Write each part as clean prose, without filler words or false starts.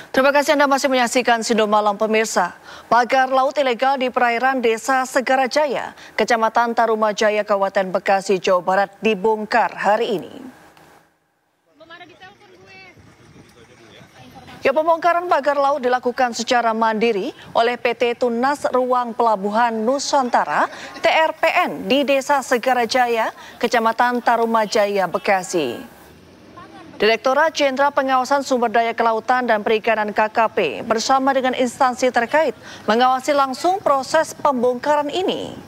Terima kasih Anda masih menyaksikan Sindo Malam pemirsa. Pagar laut ilegal di perairan Desa Segarajaya, Kecamatan Tarumajaya, Kabupaten Bekasi, Jawa Barat dibongkar hari ini. Pembongkaran pagar laut dilakukan secara mandiri oleh PT Tunas Ruang Pelabuhan Nusantara (TRPN) di Desa Segarajaya, Kecamatan Tarumajaya, Bekasi. Direktorat Jenderal Pengawasan Sumber Daya Kelautan dan Perikanan (KKP) bersama dengan instansi terkait mengawasi langsung proses pembongkaran ini.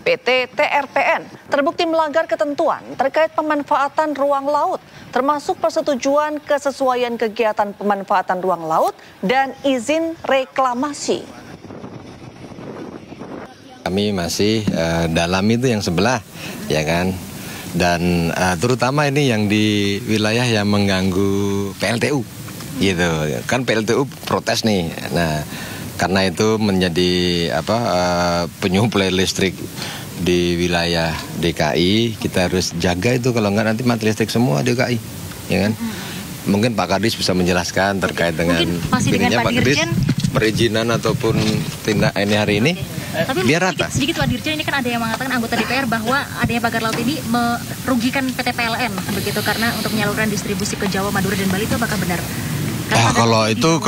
PT TRPN terbukti melanggar ketentuan terkait pemanfaatan ruang laut, termasuk persetujuan kesesuaian kegiatan pemanfaatan ruang laut dan izin reklamasi. Kami masih dalam itu yang sebelah, ya kan? Dan terutama ini yang di wilayah yang mengganggu PLTU, gitu. Kan PLTU protes nih. Nah, karena itu menjadi penyuplai listrik di wilayah DKI, kita harus jaga itu, kalau nggak nanti mati listrik semua DKI, ya kan? Mungkin Pak Kadis bisa menjelaskan terkait dengan Pak Kadis perizinan ataupun tindak ini hari ini. Tapi biar rata. Sedikit Pak Dirjen, ini kan ada yang mengatakan anggota DPR bahwa adanya pagar laut ini merugikan PT PLN begitu karena untuk menyalurkan distribusi ke Jawa, Madura dan Bali, itu apakah benar? Kalau itu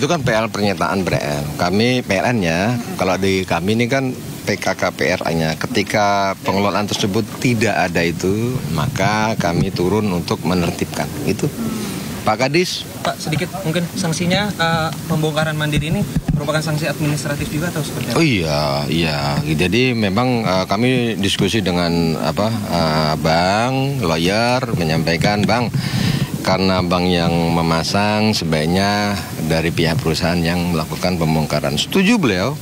kan PL pernyataan PLN. Kami PLN-nya, kalau di kami ini kan PKKPRA-nya. Ketika pengelolaan tersebut tidak ada itu, maka kami turun untuk menertibkan. Itu. Pak Kadis. Pak, sedikit mungkin sanksinya pembongkaran mandiri ini merupakan sanksi administratif juga atau seperti apa? Oh iya. Jadi memang kami diskusi dengan bank, lawyer, menyampaikan Bang, karena bank yang memasang sebaiknya dari pihak perusahaan yang melakukan pembongkaran. Setuju beliau.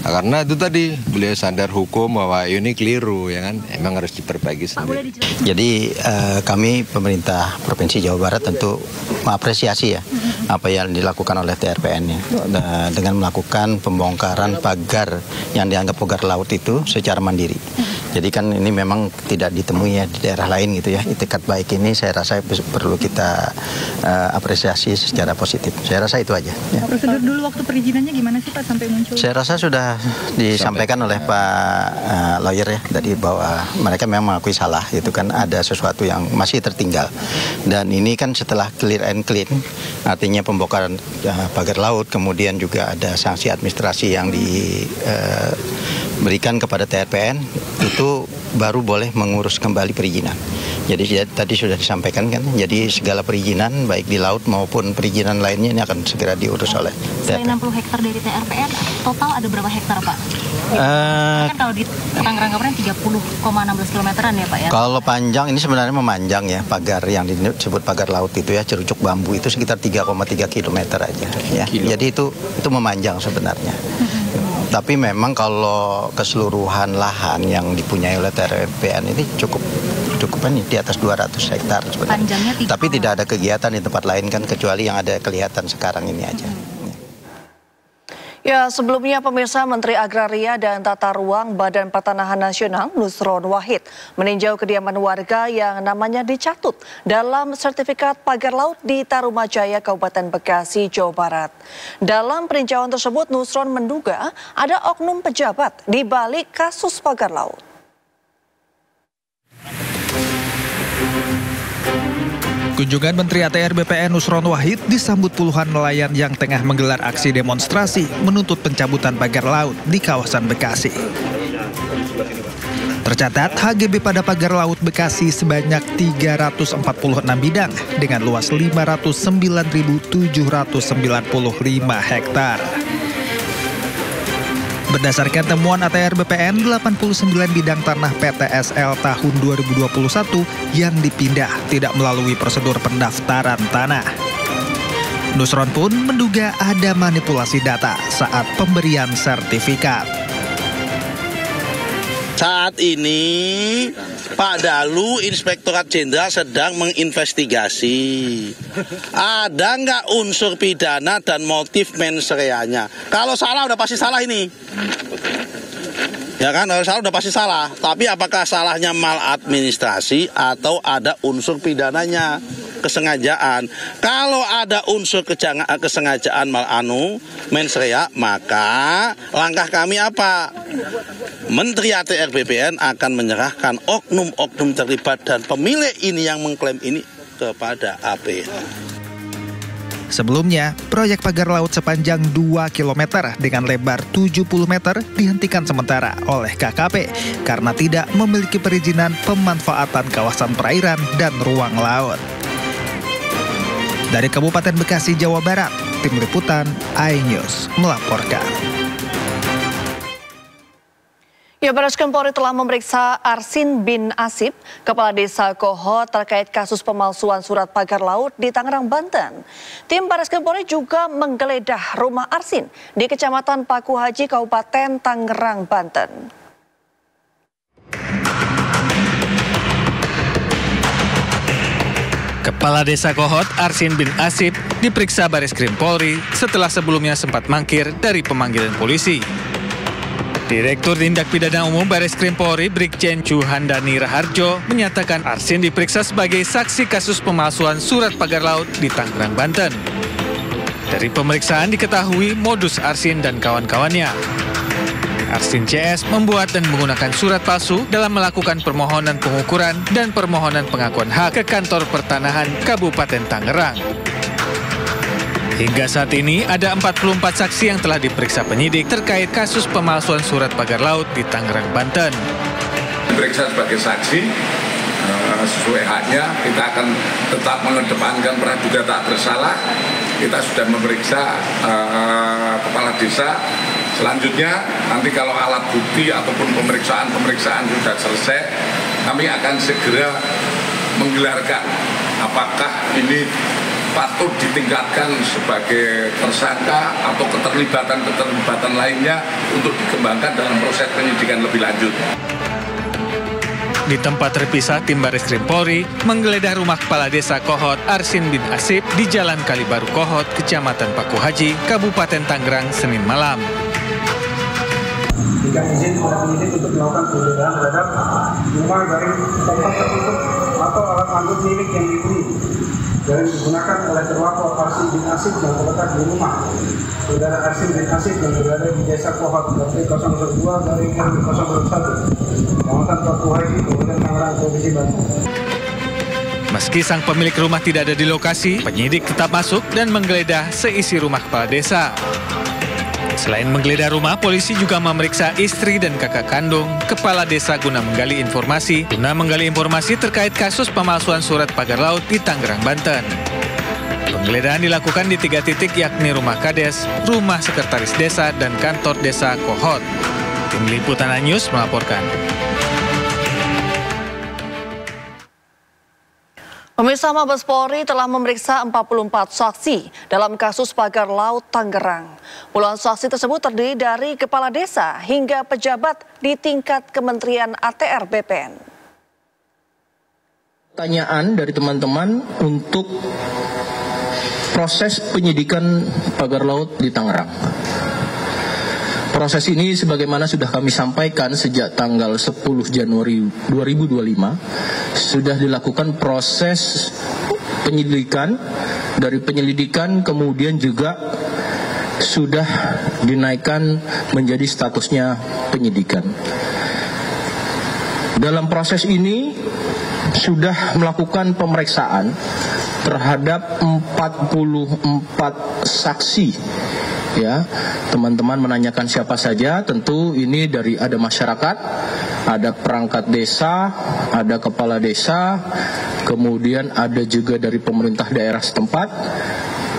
Karena itu tadi beliau sadar hukum bahwa ini keliru, ya kan, emang harus diperbaiki sendiri. Jadi kami pemerintah Provinsi Jawa Barat tentu mengapresiasi ya apa yang dilakukan oleh TRPN dengan melakukan pembongkaran pagar yang dianggap pagar laut itu secara mandiri. Jadi kan ini memang tidak ditemui ya di daerah lain gitu ya. Itikat baik ini saya rasa perlu kita apresiasi secara positif. Saya rasa itu aja. Ya. Prosedur dulu waktu perizinannya gimana sih Pak sampai muncul? Saya rasa sudah disampaikan oleh Pak lawyer ya tadi bahwa mereka memang mengakui salah, itu kan ada sesuatu yang masih tertinggal. Dan ini kan setelah clear and clean, artinya pembongkaran pagar laut, kemudian juga ada sanksi administrasi yang diberikan kepada TRPN, itu baru boleh mengurus kembali perizinan. Jadi tadi sudah disampaikan kan, jadi segala perizinan baik di laut maupun perizinan lainnya ini akan segera diurus oleh TRPN. Selain 60 hektar dari TRPN, total ada berapa hektar Pak? Kan kalau di Tangerang kemarin 30,16 kilometeran ya Pak ya? Kalau panjang ini sebenarnya memanjang ya, pagar yang disebut pagar laut itu ya, cerucuk bambu itu sekitar 3,3 kilometer aja ya. Jadi itu memanjang sebenarnya. Tapi memang kalau keseluruhan lahan yang dipunyai oleh TRPN ini cukup di atas 200 hektar sebenarnya. Tapi tidak ada kegiatan di tempat lain kan, kecuali yang ada kelihatan sekarang ini aja. Ya, sebelumnya pemirsa, Menteri Agraria dan Tata Ruang Badan Pertanahan Nasional Nusron Wahid meninjau kediaman warga yang namanya dicatut dalam sertifikat pagar laut di Tarumajaya, Kabupaten Bekasi, Jawa Barat. Dalam peninjauan tersebut, Nusron menduga ada oknum pejabat di balik kasus pagar laut. Kunjungan Menteri ATR BPN Nusron Wahid disambut puluhan nelayan yang tengah menggelar aksi demonstrasi menuntut pencabutan pagar laut di kawasan Bekasi. Tercatat HGB pada pagar laut Bekasi sebanyak 346 bidang dengan luas 509.795 hektar. Berdasarkan temuan ATR BPN, 89 bidang tanah PTSL tahun 2021 yang dipindah tidak melalui prosedur pendaftaran tanah. Nusron pun menduga ada manipulasi data saat pemberian sertifikat. Saat ini Pak Dalu Inspektorat Jenderal sedang menginvestigasi. Ada nggak unsur pidana dan motif mens reanya? Kalau salah udah pasti salah ini. Ya kan, kalau salah udah pasti salah. Tapi apakah salahnya maladministrasi atau ada unsur pidananya? kesengajaan. Kalau ada unsur kesengajaan mens rea, maka langkah kami apa? Menteri ATR BPN akan menyerahkan oknum-oknum terlibat dan pemilik ini yang mengklaim ini kepada APH. Sebelumnya, proyek pagar laut sepanjang 2 km dengan lebar 70 meter dihentikan sementara oleh KKP karena tidak memiliki perizinan pemanfaatan kawasan perairan dan ruang laut. Dari Kabupaten Bekasi, Jawa Barat, Tim Liputan iNews melaporkan. Ya, Barreskrim Polri telah memeriksa Arsin bin Asip, Kepala Desa Kohot, terkait kasus pemalsuan surat pagar laut di Tangerang, Banten. Tim Barreskrim Polri juga menggeledah rumah Arsin di Kecamatan Paku Haji, Kabupaten Tangerang, Banten. Kepala Desa Kohot, Arsin bin Asip, diperiksa Barreskrim Polri setelah sebelumnya sempat mangkir dari pemanggilan polisi. Direktur Tindak Pidana Umum Barreskrim Polri Brigjen Chuhandani Raharjo menyatakan Arsin diperiksa sebagai saksi kasus pemalsuan surat pagar laut di Tangerang, Banten. Dari pemeriksaan diketahui modus Arsin dan kawan-kawannya. Arsin CS membuat dan menggunakan surat palsu dalam melakukan permohonan pengukuran dan permohonan pengakuan hak ke Kantor Pertanahan Kabupaten Tangerang. Hingga saat ini ada 44 saksi yang telah diperiksa penyidik terkait kasus pemalsuan surat pagar laut di Tangerang, Banten. Diperiksa sebagai saksi, sesuai haknya, kita akan tetap mengedepankan praduga tak bersalah. Kita sudah memeriksa kepala desa. Selanjutnya, nanti kalau alat bukti ataupun pemeriksaan sudah selesai, kami akan segera menggelarkan apakah ini patut ditingkatkan sebagai tersangka atau keterlibatan lainnya untuk dikembangkan dalam proses penyidikan lebih lanjut. Di tempat terpisah, tim Barreskrim Polri menggeledah rumah Kepala Desa Kohot Arsin bin Asip di Jalan Kalibaru Kohot, Kecamatan Paku Haji, Kabupaten Tangerang, Senin malam. Jika izin kepada penyidik untuk melakukan penggeledahan terhadap rumah dari tempat tertutup atau alat angkut milik yang dihuni dan digunakan oleh terdakwa Arsin bin Asip yang terletak di rumah saudara Arsin bin Asip yang berada di Desa Kohot RT 002 dari 001 Kecamatan Paku Haji, Kabupaten Tangerang, Provinsi Banten. Meski sang pemilik rumah tidak ada di lokasi, penyidik tetap masuk dan menggeledah seisi rumah kepala desa. Selain menggeledah rumah, polisi juga memeriksa istri dan kakak kandung kepala desa guna menggali informasi terkait kasus pemalsuan surat pagar laut di Tangerang, Banten. Penggeledahan dilakukan di 3 titik, yakni rumah Kades, rumah sekretaris desa, dan kantor desa Kohot. Tim Liputan iNews melaporkan. Pemirsa, Mabes Polri telah memeriksa 44 saksi dalam kasus pagar laut Tangerang. Puluhan saksi tersebut terdiri dari kepala desa hingga pejabat di tingkat Kementerian ATR BPN. Pertanyaan dari teman-teman untuk proses penyidikan pagar laut di Tangerang. Proses ini sebagaimana sudah kami sampaikan sejak tanggal 10 Januari 2025 sudah dilakukan proses penyelidikan. Dari penyelidikan kemudian juga sudah dinaikkan menjadi statusnya penyidikan. Dalam proses ini sudah melakukan pemeriksaan terhadap 44 saksi. Ya, teman-teman menanyakan siapa saja, tentu ini dari ada masyarakat, ada perangkat desa, ada kepala desa, kemudian ada juga dari pemerintah daerah setempat,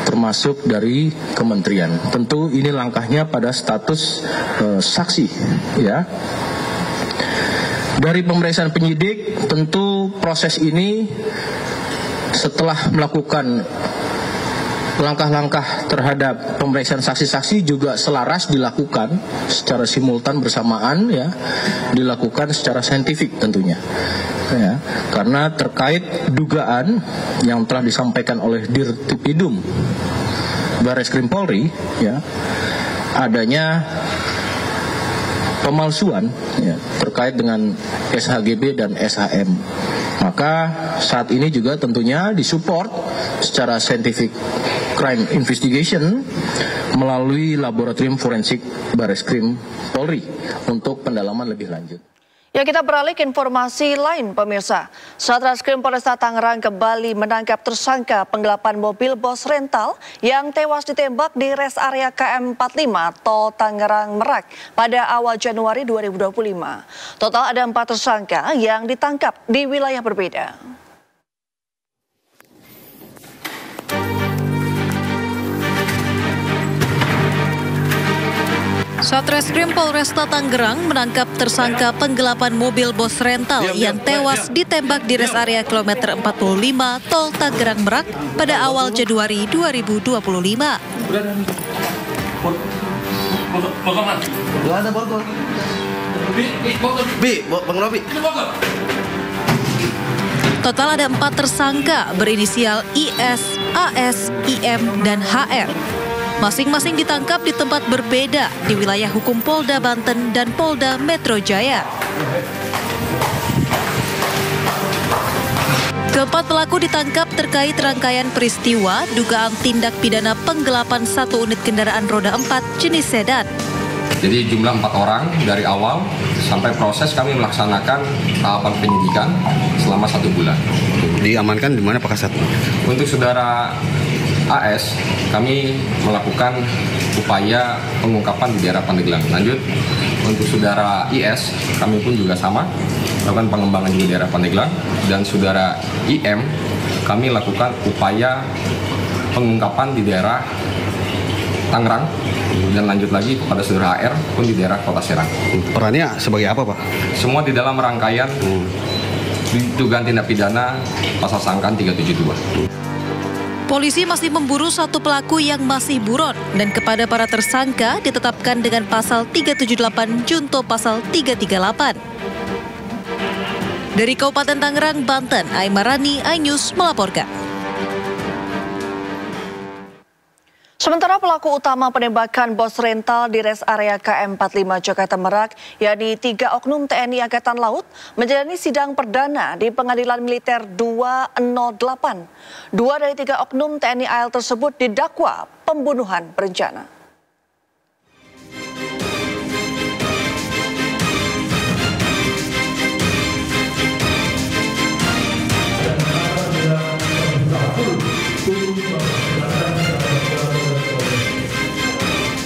termasuk dari kementerian. Tentu ini langkahnya pada status saksi, ya. Dari pemeriksaan penyidik, tentu proses ini setelah melakukan langkah-langkah terhadap pemeriksaan saksi-saksi juga selaras dilakukan secara simultan bersamaan, ya, dilakukan secara saintifik tentunya, ya, karena terkait dugaan yang telah disampaikan oleh Dirtipidum Barreskrim Polri, ya, adanya pemalsuan, ya, terkait dengan SHGB dan SHM. Maka saat ini juga tentunya disupport secara scientific crime investigation melalui laboratorium forensik Bareskrim Polri untuk pendalaman lebih lanjut. Ya, kita beralih ke informasi lain, pemirsa. Satreskrim Polresta Tangerang kembali menangkap tersangka penggelapan mobil bos rental yang tewas ditembak di res area KM 45 Tol Tangerang Merak pada awal Januari 2025. Total ada 4 tersangka yang ditangkap di wilayah berbeda. Satreskrim Polresta Tangerang menangkap tersangka penggelapan mobil bos rental yang tewas ditembak di res area kilometer 45 Tol Tangerang Merak pada awal Januari 2025. Total ada 4 tersangka berinisial IS, AS, IM, dan HR. Masing-masing ditangkap di tempat berbeda di wilayah hukum Polda Banten dan Polda Metro Jaya. Keempat pelaku ditangkap terkait rangkaian peristiwa dugaan tindak pidana penggelapan 1 unit kendaraan roda 4 jenis sedan. Jadi jumlah 4 orang dari awal sampai proses kami melaksanakan tahapan penyidikan selama 1 bulan. Diamankan di mana Pak Kasat? Untuk saudara AS, kami melakukan upaya pengungkapan di daerah Pandeglang. Lanjut, untuk saudara IS, kami pun juga sama, melakukan pengembangan di daerah Pandeglang. Dan saudara IM, kami lakukan upaya pengungkapan di daerah Tangerang. Dan lanjut lagi kepada saudara HR pun di daerah Kota Serang. Perannya sebagai apa, Pak? Semua di dalam rangkaian dugaan tindak pidana pasal sangkaan 372. Polisi masih memburu 1 pelaku yang masih buron dan kepada para tersangka ditetapkan dengan pasal 378 junto pasal 338. Dari Kabupaten Tangerang, Banten, Aimarani, iNews melaporkan. Sementara pelaku utama penembakan bos rental di res area KM 45 Jakarta Merak, yakni 3 oknum TNI Angkatan Laut, menjalani sidang perdana di Pengadilan Militer 208. 2 dari 3 oknum TNI AL tersebut didakwa pembunuhan berencana.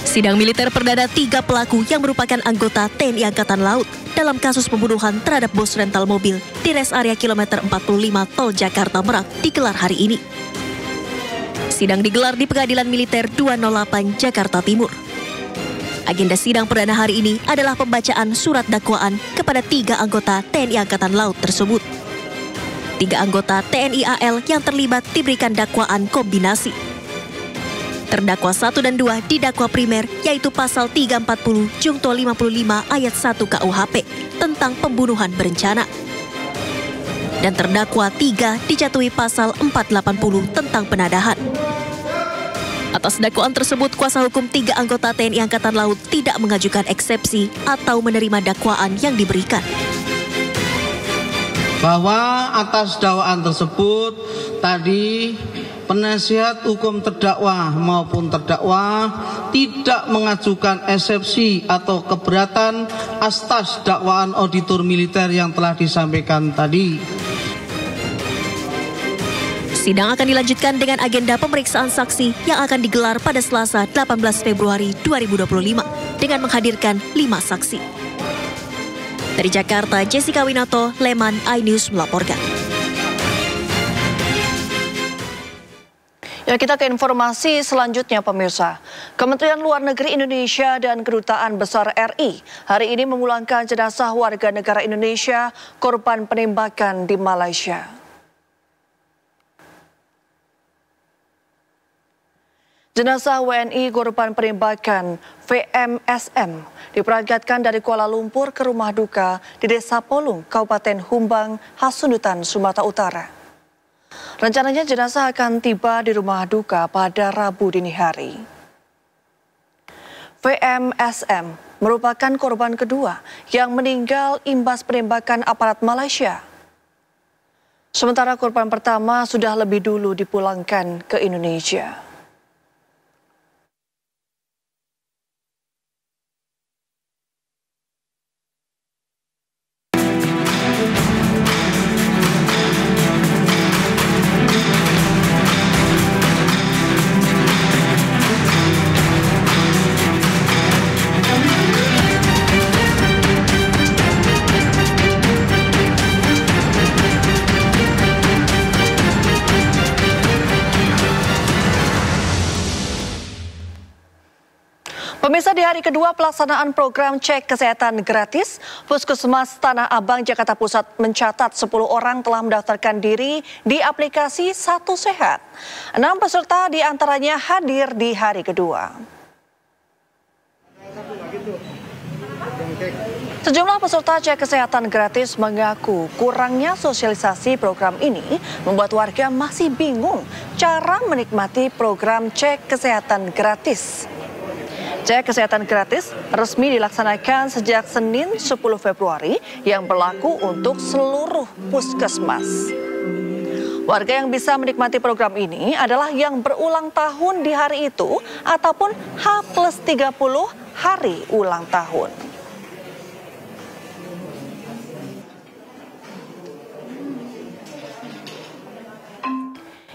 Sidang militer perdana 3 pelaku yang merupakan anggota TNI Angkatan Laut dalam kasus pembunuhan terhadap bos rental mobil di res area kilometer 45 Tol Jakarta Merak digelar hari ini. Sidang digelar di Pengadilan Militer 208 Jakarta Timur. Agenda sidang perdana hari ini adalah pembacaan surat dakwaan kepada 3 anggota TNI Angkatan Laut tersebut. 3 anggota TNI AL yang terlibat diberikan dakwaan kombinasi. Terdakwa 1 dan 2 didakwa primer, yaitu pasal 340 Junto 55 ayat 1 KUHP tentang pembunuhan berencana. Dan terdakwa 3 dijatuhi pasal 480 tentang penadahan. Atas dakwaan tersebut, kuasa hukum 3 anggota TNI Angkatan Laut tidak mengajukan eksepsi atau menerima dakwaan yang diberikan. Bahwa atas dakwaan tersebut tadi penasihat hukum terdakwa maupun terdakwa tidak mengajukan eksepsi atau keberatan atas dakwaan auditor militer yang telah disampaikan tadi. Sidang akan dilanjutkan dengan agenda pemeriksaan saksi yang akan digelar pada Selasa 18 Februari 2025 dengan menghadirkan 5 saksi. Dari Jakarta, Jessica Winoto, Leman, iNews melaporkan. Ya, kita ke informasi selanjutnya, pemirsa. Kementerian Luar Negeri Indonesia dan Kedutaan Besar RI hari ini memulangkan jenazah warga negara Indonesia korban penembakan di Malaysia. Jenazah WNI korban penembakan VMSM diberangkatkan dari Kuala Lumpur ke rumah duka di Desa Polung, Kabupaten Humbang, Hasundutan, Sumatera Utara. Rencananya jenazah akan tiba di rumah duka pada Rabu dini hari. VMSM merupakan korban kedua yang meninggal imbas penembakan aparat Malaysia. Sementara korban pertama sudah lebih dulu dipulangkan ke Indonesia. Pemirsa, di hari kedua pelaksanaan program cek kesehatan gratis, Puskesmas Tanah Abang, Jakarta Pusat mencatat 10 orang telah mendaftarkan diri di aplikasi Satu Sehat. 6 peserta diantaranya hadir di hari kedua. Sejumlah peserta cek kesehatan gratis mengaku kurangnya sosialisasi program ini membuat warga masih bingung cara menikmati program cek kesehatan gratis. Cek kesehatan gratis resmi dilaksanakan sejak Senin 10 Februari yang berlaku untuk seluruh puskesmas. Warga yang bisa menikmati program ini adalah yang berulang tahun di hari itu ataupun H+30 hari ulang tahun.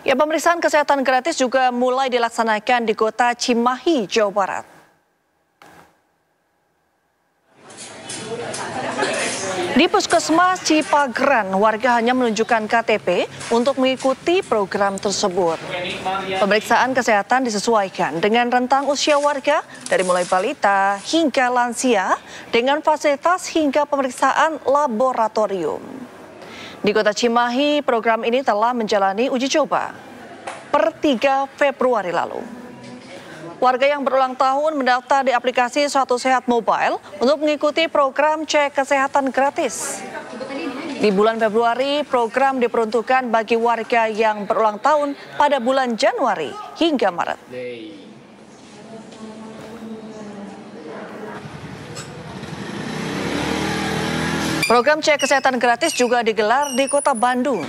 Ya, pemeriksaan kesehatan gratis juga mulai dilaksanakan di Kota Cimahi, Jawa Barat. Di Puskesmas Cipagran, warga hanya menunjukkan KTP untuk mengikuti program tersebut. Pemeriksaan kesehatan disesuaikan dengan rentang usia warga dari mulai balita hingga lansia dengan fasilitas hingga pemeriksaan laboratorium. Di Kota Cimahi, program ini telah menjalani uji coba per 3 Februari lalu. Warga yang berulang tahun mendaftar di aplikasi Satu Sehat Mobile untuk mengikuti program cek kesehatan gratis. Di bulan Februari, program diperuntukkan bagi warga yang berulang tahun pada bulan Januari hingga Maret. Program cek kesehatan gratis juga digelar di Kota Bandung.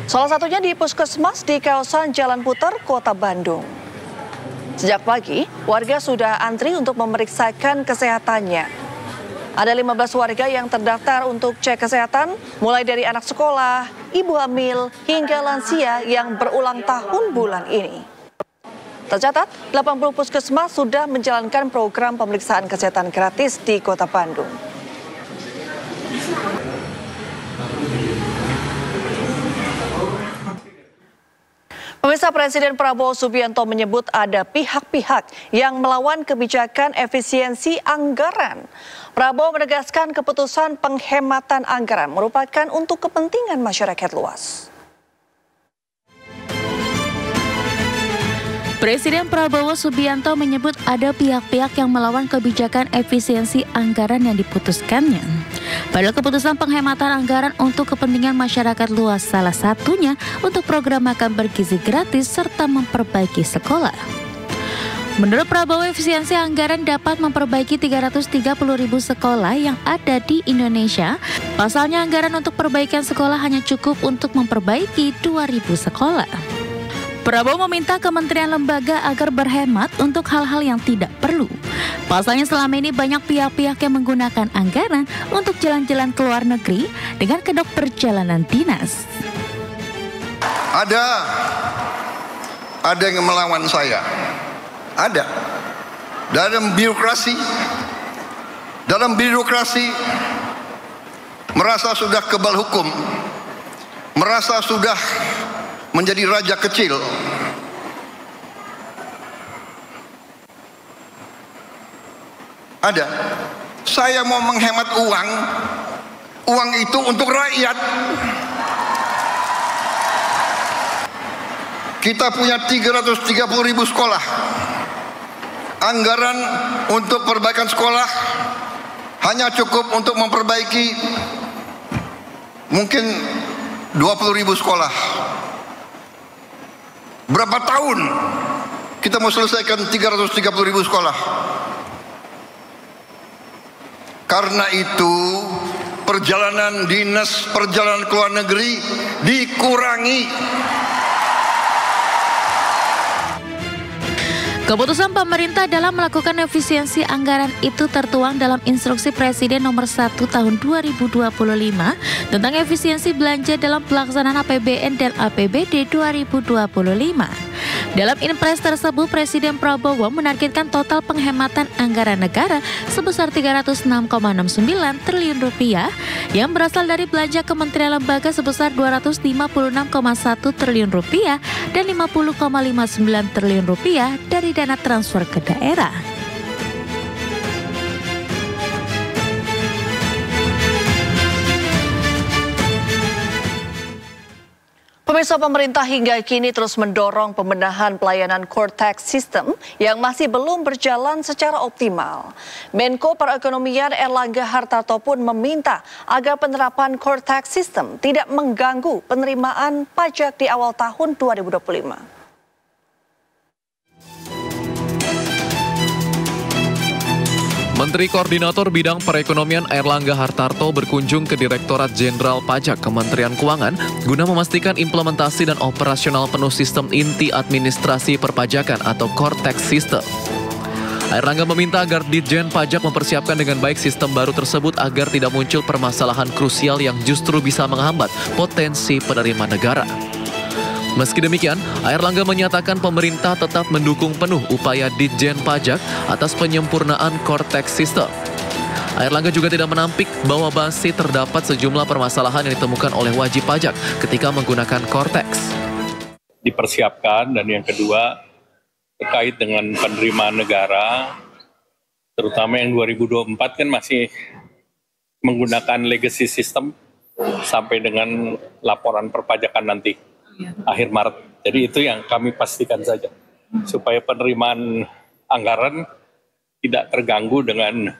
Salah satunya di Puskesmas di kawasan Jalan Puter, Kota Bandung. Sejak pagi, warga sudah antri untuk memeriksakan kesehatannya. Ada 15 warga yang terdaftar untuk cek kesehatan, mulai dari anak sekolah, ibu hamil, hingga lansia yang berulang tahun bulan ini. Tercatat, 80 puskesmas sudah menjalankan program pemeriksaan kesehatan gratis di Kota Bandung. Pemirsa, Presiden Prabowo Subianto menyebut ada pihak-pihak yang melawan kebijakan efisiensi anggaran. Prabowo menegaskan keputusan penghematan anggaran merupakan untuk kepentingan masyarakat luas. Presiden Prabowo Subianto menyebut ada pihak-pihak yang melawan kebijakan efisiensi anggaran yang diputuskannya. Padahal keputusan penghematan anggaran untuk kepentingan masyarakat luas, salah satunya untuk program makan bergizi gratis serta memperbaiki sekolah. Menurut Prabowo, efisiensi anggaran dapat memperbaiki 330.000 sekolah yang ada di Indonesia. Pasalnya anggaran untuk perbaikan sekolah hanya cukup untuk memperbaiki 2.000 sekolah. Prabowo meminta kementerian lembaga agar berhemat untuk hal-hal yang tidak perlu. Pasalnya selama ini banyak pihak-pihak yang menggunakan anggaran untuk jalan-jalan ke luar negeri dengan kedok perjalanan dinas. Ada yang melawan saya. Ada. Dalam birokrasi merasa sudah kebal hukum, merasa sudah menjadi raja kecil. Ada. Saya mau menghemat uang itu untuk rakyat. Kita punya 330.000 sekolah. Anggaran untuk perbaikan sekolah hanya cukup untuk memperbaiki mungkin 20.000 sekolah. Berapa tahun kita mau selesaikan 330.000 sekolah? Karena itu perjalanan dinas perjalanan ke luar negeri dikurangi. Keputusan pemerintah dalam melakukan efisiensi anggaran itu tertuang dalam Instruksi Presiden Nomor 1 Tahun 2025 tentang efisiensi belanja dalam pelaksanaan APBN dan APBD 2025. Dalam Inpres tersebut, Presiden Prabowo menargetkan total penghematan anggaran negara sebesar 306,69 triliun rupiah yang berasal dari belanja kementerian lembaga sebesar 256,1 triliun rupiah dan 50,59 triliun rupiah dari dana transfer ke daerah. Pemirsa, pemerintah hingga kini terus mendorong pembenahan pelayanan core tax system yang masih belum berjalan secara optimal. Menko Perekonomian Erlangga Hartarto pun meminta agar penerapan core tax system tidak mengganggu penerimaan pajak di awal tahun 2025. Menteri Koordinator Bidang Perekonomian Erlangga Hartarto berkunjung ke Direktorat Jenderal Pajak Kementerian Keuangan guna memastikan implementasi dan operasional penuh sistem inti administrasi perpajakan atau core tax system. Erlangga meminta agar Ditjen Pajak mempersiapkan dengan baik sistem baru tersebut agar tidak muncul permasalahan krusial yang justru bisa menghambat potensi penerima negara. Meski demikian, Erlangga menyatakan pemerintah tetap mendukung penuh upaya Ditjen Pajak atas penyempurnaan core tax system. Erlangga juga tidak menampik bahwa masih terdapat sejumlah permasalahan yang ditemukan oleh wajib pajak ketika menggunakan core tax. Dipersiapkan, dan yang kedua terkait dengan penerimaan negara, terutama yang 2024 kan masih menggunakan legacy system sampai dengan laporan perpajakan nanti. Akhir Maret. Jadi itu yang kami pastikan saja. Supaya penerimaan anggaran tidak terganggu dengan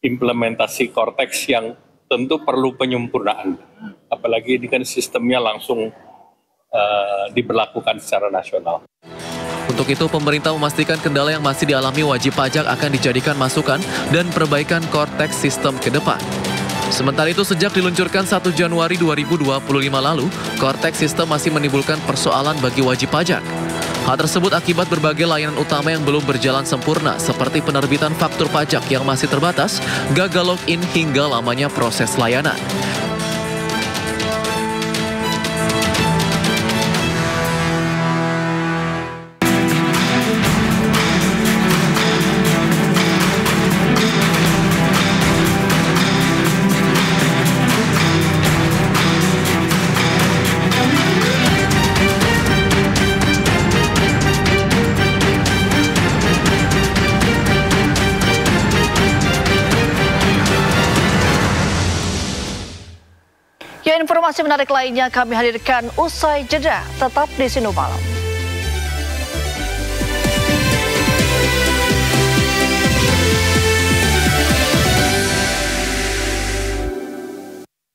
implementasi core tax yang tentu perlu penyempurnaan. Apalagi ini kan sistemnya langsung diberlakukan secara nasional. Untuk itu, pemerintah memastikan kendala yang masih dialami wajib pajak akan dijadikan masukan dan perbaikan core tax system ke depan. Sementara itu, sejak diluncurkan 1 Januari 2025 lalu, core tax system masih menimbulkan persoalan bagi wajib pajak. Hal tersebut akibat berbagai layanan utama yang belum berjalan sempurna, seperti penerbitan faktur pajak yang masih terbatas, gagal login hingga lamanya proses layanan. Ya, informasi menarik lainnya kami hadirkan usai jeda. Tetap di Sinu Malam.